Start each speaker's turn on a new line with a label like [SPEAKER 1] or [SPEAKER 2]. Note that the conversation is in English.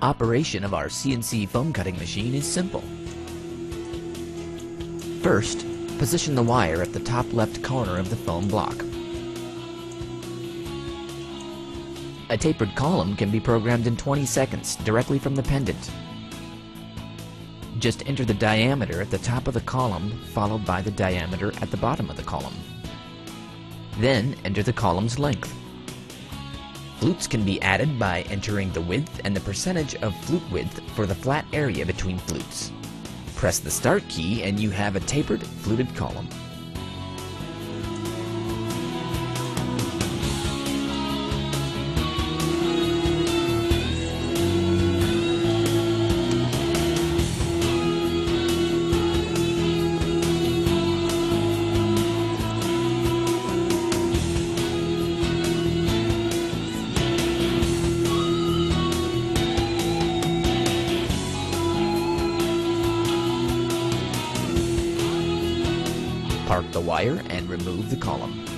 [SPEAKER 1] Operation of our CNC foam cutting machine is simple. First, position the wire at the top left corner of the foam block. A tapered column can be programmed in 20 seconds directly from the pendant. Just enter the diameter at the top of the column, followed by the diameter at the bottom of the column. Then enter the column's length. Flutes can be added by entering the width and the percentage of flute width for the flat area between flutes. Press the Start key and you have a tapered, fluted column. Park the wire and remove the column.